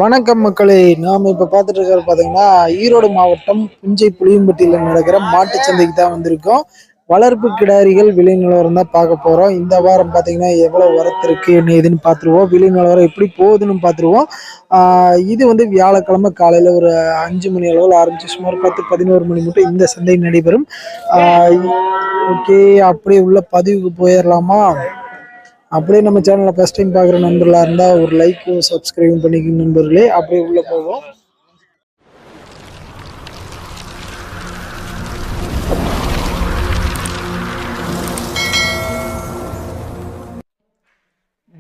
வணக்கம் மக்களே. நாம் இப்போ பார்த்துட்டு இருக்கிறது பார்த்தீங்கன்னா ஈரோடு மாவட்டம் புஞ்சை புளியம்பட்டியில் நடக்கிற மாட்டு சந்தைக்கு தான் வந்திருக்கோம். வளர்ப்பு கிடாரிகள் விலை நிலவரம் தான் பார்க்க போகிறோம். இந்த வாரம் பார்த்தீங்கன்னா எவ்வளோ வரத்து இருக்குது என்ன ஏதுன்னு பார்த்துருவோம். விலை நிலவரம் எப்படி போகுதுன்னு பார்த்துருவோம். இது வந்து வியாழக்கிழமை காலையில் ஒரு 5 மணி அளவில் ஆரம்பிச்சு சுமார் 10-11 மணி மட்டும் இந்த சந்தை நடைபெறும். ஓகே, அப்படியே உள்ள பதிவுக்கு போயிடலாமா? அப்படியே நம்ம சேனலை ஃபர்ஸ்ட் டைம் பார்க்குற நண்பர்களாக இருந்தால் ஒரு லைக்கும் சப்ஸ்கிரைபும் பண்ணிக்கணும் நண்பர்களே. அப்படியே உள்ளே போவோம்.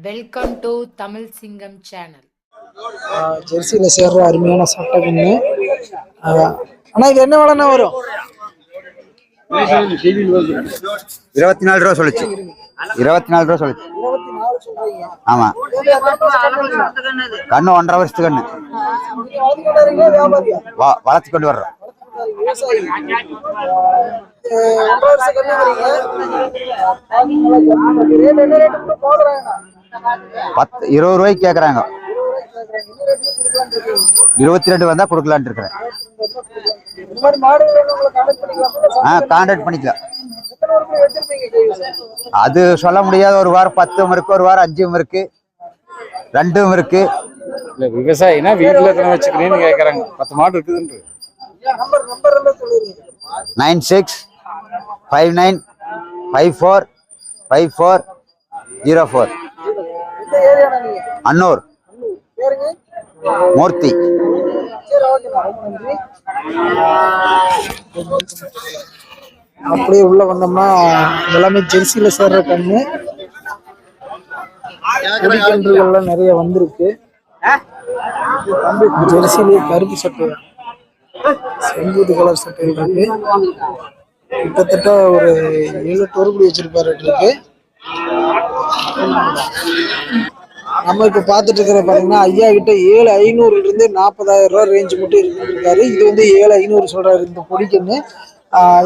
வெல்கம் டு தமிழ் சிங்கம் சேனல். ஜெர்சியில் சேர்ற அருமையான சட்டை கண்ணு. ஆனால் இது என்ன விலைன்னா வரும்? 24 ரூபா சொல்லிச்சு. 24 ரூபா சொல்லிச்சு. ஆமா, கண்ணு 1.5 வருஷத்து கண்ணு வளர்த்து கொண்டு வர்றோம். 20 ரூபாய்க்கு கேக்குறாங்க. 22 வந்தா கொடுக்கலான்னு இருக்கிறேன். கான்டாக்ட் பண்ணிக்கலாம். அது சொல்ல முடியாது. ஒரு வாரம் 10 இருக்கு, ஒரு வாரம் 5 இருக்கு, 2 இருக்கு. இல்ல விவசாயினா வீட்டுல எத்தனை வச்சுக்கிறேன்னு கேக்குறாங்க. 10 மாடு இருக்குதுன்று. 9659545404 அன்னூர் மூர்த்தி. அப்படியே உள்ள வந்தோம்னா எல்லாமே ஜெர்சியில சேர்ற கண்ணு கன்றுகள்லாம் நிறைய வந்திருக்கு. ஜெர்சிலேயே கருப்பு சட்டை, செம்பூது கலர் சட்டைகள் இருக்கு. கிட்டத்தட்ட ஒரு 7-8 உருப்படி வச்சிருப்பாரு இருக்கு. நம்ம இப்ப பாத்துட்டு இருக்கிற பாத்தீங்கன்னா ஐயா கிட்ட 7,500 இருந்து 40,000 ரூபாய் ரேஞ்சு மட்டும் இருக்காரு. இது வந்து 7,500 சொல்றாரு இந்த பொடிக்கண்ணு.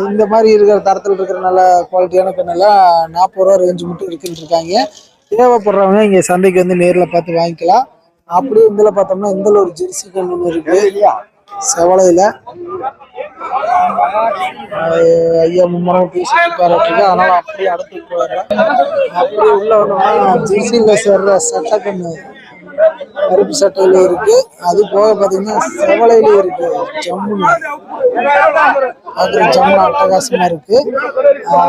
இந்த மாதிரி இருக்கிற தரத்தில் இருக்கிற நல்ல குவாலிட்டியான கண்ணெல்லாம் 40 ரூபா ரேஞ்சு மட்டும் இருக்குன்னு இருக்காங்க. தேவைப்படுறவங்க இங்க சந்தைக்கு வந்து நேரில் பார்த்து வாங்கிக்கலாம். அப்படியே இதுல பார்த்தோம்னா இந்த ஒரு ஜெர்சி கண்ணு இருக்கு செவலையில. ஐயா மும்மரம் பேசிட்டு பாராட்டுருக்கு. அதனால அப்படியே அடுத்து போயிடலாம். அப்படியே உள்ள வந்தோம்னா ஜெர்சியில சேர்ற சட்டை கண்ணு கருப்பு சட்டையில இருக்கு. அது போக பாத்தீங்கன்னா செவலையில இருக்கு. ஜம்முன்னு அது ஜம்மு அட்டகாசமா இருக்கு.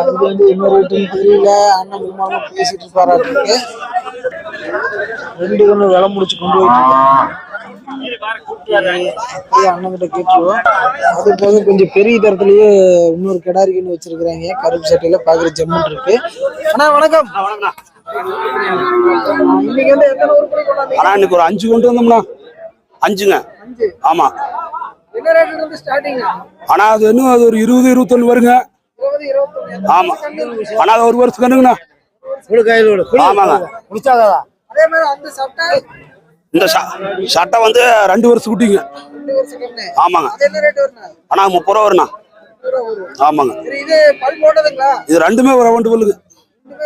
இது வந்து என்ன ரேட்டுன்னு தெரியல. அண்ணன் மும்மாவும் பேசிட்டு பாராட்டுருக்கு. 2 கண்ணு விலை முடிச்சு கொண்டு போயிட்டு அண்ணன் கிட்ட கேட்டுருவோம். அது போக கொஞ்சம் பெரிய தரத்திலேயே இன்னொரு கிடாரிக்குன்னு வச்சிருக்கிறாங்க. கருப்பு சட்டையில பாக்குற ஜம்முன் இருக்கு. அண்ணா வணக்கம். இன்னைக்கு வந்து எத்தனை உருப்படி கொண்டாந்தீங்க? இன்னைக்கு ஒரு 5 கொண்டு வந்தோம்னா 5ங்க. ஆமா. என்ன ரேட்ல இருந்து ஸ்டார்டிங்? ஆனா அது இன்னும் அது ஒரு 20-21 வருங்க. 20-21. ஆமா. ஆனா அது ஒரு வருஷம் கண்ணுங்கண்ணா. ஆமாங்க. குடிச்சாதா? அதே மாதிரி அந்த சட்டை இந்த சட்டை வந்து 2 வருஷம் குட்டிங்க. 2 வருஷம் கண்ணு. ஆமாங்க. அது என்ன ரேட் வரும்னா? ஆனா 30 ரூபா வரும்ண்ணா. ஆமாங்க. இது பல் போட்டதுங்களா? இது ரெண்டுமே ஒரு 2 பல்லுங்க.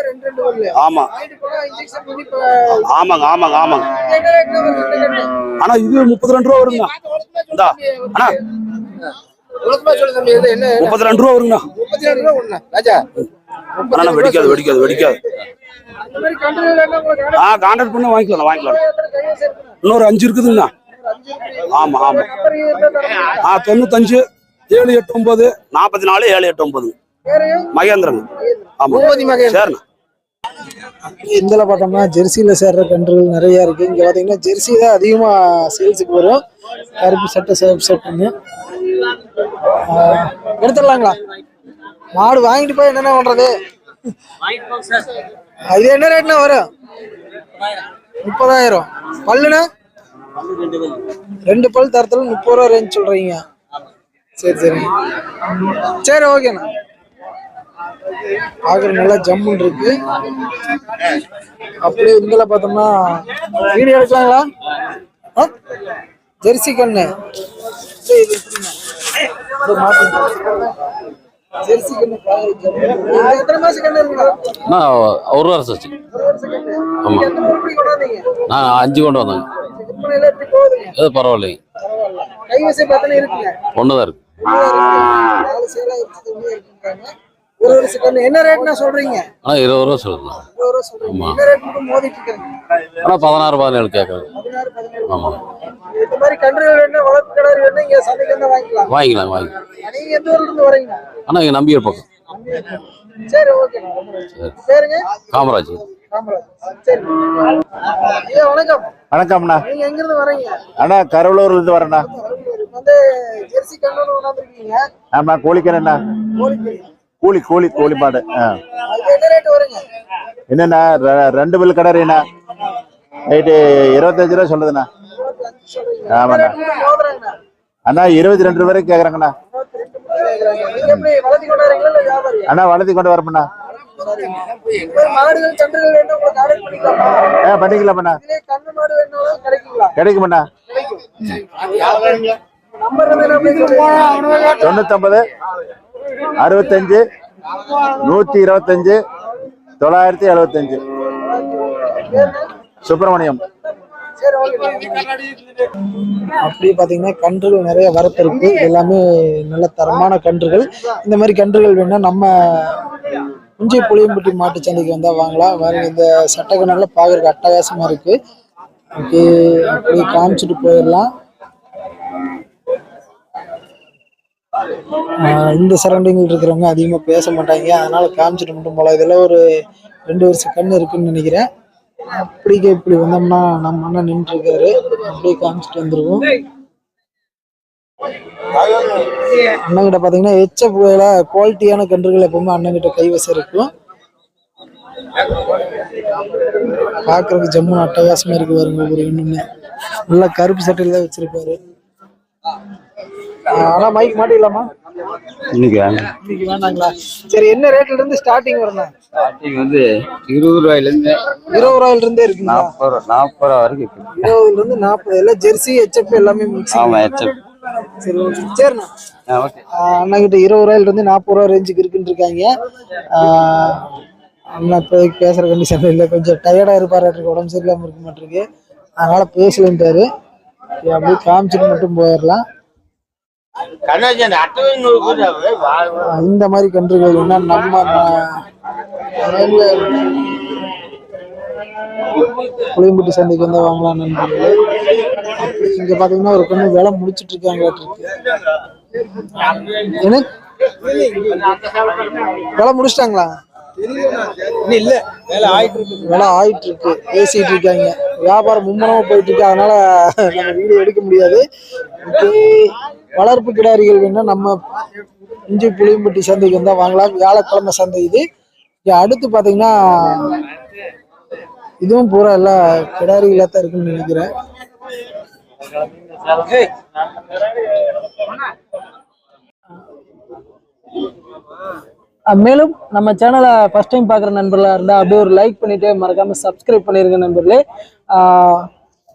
ரெண்டு பல்லு. ஆமா. ஆமாங்க ஆமாங்க ஆமாங்க. ஆனா இது 32 ரூபா வருங்க. இந்தா அண்ணா 32 ரூபா வருங்க. 32 ரூபா ஒண்ணா ராஜா. அண்ணா வெடிக்காது. கான்டாக்ட் பண்ணி வாங்கிக்கலாம். இன்னொரு 5 இருக்குதுங்கண்ணா. ஆமா 95 789 44 789 மகேந்திரன். ஆமா சரிண்ணா. இதில் பார்த்தோம்னா ஜெர்சியில சேர்ற கன்றுகள் நிறைய இருக்கு. இங்க பாத்தீங்கன்னா ஜெர்சி தான் அதிகமா சேல்ஸுக்கு வரும். கருப்பு சட்டை சேவ் சட்டுன்னு எடுத்துடலாங்களா? மாடு வாங்கிட்டு போய் என்னென்ன பண்றது? இது என்ன ரேட்னா வரும்? 30,000. பல்லுனா 2 பல் தரத்துல 30 ரூபா ரேஞ்ச் சொல்றீங்க. சரி ஓகேண்ணா. பாக்குற நல்லா ஜம்முன் இருக்கு. அப்படியே இதில் பார்த்தோம்னா வீடியோ எடுக்கலாங்களா? ஜெர்சி கண்ணு ஜெர்சி கண்ணு எத்தனை மாசம் கண்ணு இருக்குண்ணா? நான் ஒரு வருஷம் ஆச்சு. ஒரு வருஷம் கண்ணு. ஆமா. நீங்க எத்தனை உருப்படி கொண்டாந்தீங்க? நான் 5 கொண்டு வந்தேங்க. விற்பனை எல்லாம் எப்படி போகுதுங்க? அது பரவாயில்லைங்க. பரவாயில்ல. கைவசம் எத்தனை இருக்குங்க? ஒன்று தான் இருக்கு. 4 சேலை இருக்குங்க. ஒரு வருஷம் கண்ணு என்ன ரேட்னா சொல்றீங்க? ஆனால் 20 ரூபா சொல்லுங்க. 20 ரூபா சொல்றீங்க. ஆமா. என்ன ரேட் மட்டும் மோதிட்டு இருக்காங்க? ஆனால் 16 17 கேட்குறேங்க. 16 17. ஆமாம், இந்த மாதிரி கன்றுகள் வேணும், வளர்ப்பு கிடாரி வேணும், இங்க சந்தைக்கு வந்து வாங்கிக்கலாம். வாங்கிக்கலாம். நீங்க எந்த ஊர்ல இருந்து வரீங்க? ஆனால் இங்கே நம்பியூர் பக்கம். சரி, ஓகே. பேருங்க? காமராஜ். காமராஜ். சரி. ஐயா வணக்கம். வணக்கம்ண்ணா. நீங்க எங்க இருந்து வரீங்க? அண்ணா கருவலூர்ல இருந்து வரேண்ணா. வந்து ஜெர்சி கண்ணு கொண்டாந்துருக்கீங்க. ஆமா, கோழிக்கண்ணா. கோழி மாடு. அது என்ன ரேட் வருங்க? என்னண்ணா 2 பில் கடறீண்ணா. நைட்டு 25 ரூபா சொல்லுதுண்ணா. ஆமாண்ணா. மோதுறாங்கண்ணா. அண்ணா 22 வரைக்கும் கேக்குறாங்கண்ணா. 22 நீங்க எப்படி வளர்த்தி கொண்டாடுறீங்களா இல்ல வியாபாரியா? அண்ணா வளர்த்தி கொண்டு வரப்பண்ணா. மாடுகள் சந்தைகள் வேணும், உங்களுக்கு ஆர்டர் பண்ணிக்கலாமா? பண்ணிக்கலாமண்ணா. இதுலயே கண்ணு மாடு வேணாலும் கிடைக்குங்களா? கிடைக்குமண்ணா. நம்பர் வந்து என்ன சொல்லுங்க? 99 65 125 975. சுப்பிரமணியம். சரி, ஓகே. அப்படி பாத்தீங்கன்னா கன்றுகள் நிறைய வரத்து இருக்கு. எல்லாமே நல்ல தரமான கன்றுகள். இந்த மாதிரி கன்றுகள் வேணா நம்ம புஞ்சை புளியம்பட்டி மாட்டு சந்தைக்கு வந்தா வாங்கலாம். வேற இந்த சட்டக்கணக்கில் பார்க்கறதுக்கு அட்டகாசமா இருக்கு. ஓகே, அப்படி காமிச்சிட்டு போயிடலாம். இந்த சரௌண்டிங்கில் இருக்கிறவங்க அதிகமாக பேச மாட்டாங்க, அதனால காமிச்சிட்டு மட்டும் போகலாம். இதெல்லாம் ஒரு 2 வருஷம் கண்ணு இருக்குன்னு நினைக்கிறேன். அப்படியே இப்படி வந்தோம்னா நம்ம அண்ணன் நின்று இருக்காரு. அப்படியே காமிச்சிட்டு வந்துருவோம். அண்ணன் கிட்ட பாத்தீங்கன்னா எச்ச புயல குவாலிட்டியான கன்றுகள் எப்பவுமே அண்ணன் கிட்ட கைவசம் இருக்கும். பாக்குறதுக்கு ஜம்மு அட்டகாசமா இருக்கு பாருங்க. ஒரு இன்னுமே நல்ல கருப்பு சட்டையில தான் வச்சிருப்பாரு. ஆனா மைக் மாட்டிக்கலாமா? இன்னைக்கு வேண்டாங்களா? சரி, என்ன ரேட்ல இருந்து ஸ்டார்டிங் வரணும்? ஸ்டார்டிங் வந்து 20 ரூபாயிலேருந்து 20 ரூபாயில இருந்தே இருக்குங்களா? 40 ரூபா வரைக்கும் இருக்கு. 20 இருந்து 40. எல்லாம் ஜெர்சி ஹெச்எப் எல்லாமே மிக்ஸ். ஆமாம், ஹெச்எப். சரி, ஓகே. சரிண்ணா. ஓகே. அண்ணா கிட்ட 20 ரூபாயில இருந்து 40 ரூபா ரேஞ்சுக்கு இருக்குன்னு இருக்காங்க. அண்ணா இப்போதைக்கு பேசுற கண்டிஷன் இல்லை, கொஞ்சம் டயர்டா இருப்பாரு, உடம்பு சரியில்லாம இருக்க மாட்டிருக்கு, அதனால பேசலன்ட்டாரு. அப்படியே காமிச்சிட்டு மட்டும் போயிடலாம். இந்த மாதிரி கன்றுகள் நம்ம புளியம்பட்டி சந்தைக்கு வந்து வாங்கலாம் நண்பர்களே. இங்க பாத்தீங்கன்னா ஒரு கண்ணு வேலை முடிச்சிட்டு இருக்காங்க. என்ன வேலை முடிச்சிட்டாங்களா? இல்ல, வேலை ஆயிட்டு இருக்கு, பேசிட்டு இருக்காங்க. வியாபாரம் மும்மரமா போயிட்டு இருக்கு, அதனால நம்ம வீடியோ எடுக்க முடியாது. வளர்ப்பு கிடாரிகள் வேணா நம்ம இஞ்சி புளியம்பட்டி சந்தைக்கு வந்தா வாங்கலாம். வியாழக்கிழமை சந்தை இது. அடுத்து பாத்தீங்கன்னா இதுவும் பூரா எல்லாம் கிடாரிகளா தான் இருக்குன்னு நினைக்கிறேன். மேலும் நம்ம சேனலை ஃபர்ஸ்ட் டைம் பார்க்குற நண்பர்களாக இருந்தால் அப்படியே ஒரு லைக் பண்ணிட்டு மறக்காம சப்ஸ்கிரைப் பண்ணிருங்க நண்பர்களே.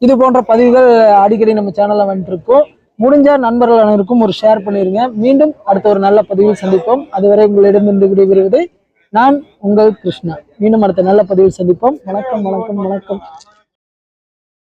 இது போன்ற பதிவுகள் அடிக்கடி நம்ம சேனலில் வந்துட்டு இருக்கோம். முடிஞ்ச நண்பர்கள் அனைவருக்கும் ஒரு ஷேர் பண்ணிருங்க. மீண்டும் அடுத்த ஒரு நல்ல பதிவில் சந்திப்போம். அதுவரை உங்களிடமிருந்து விடைபெறுவது நான் உங்கள் கிருஷ்ணா. மீண்டும் அடுத்த நல்ல பதிவில் சந்திப்போம். வணக்கம்.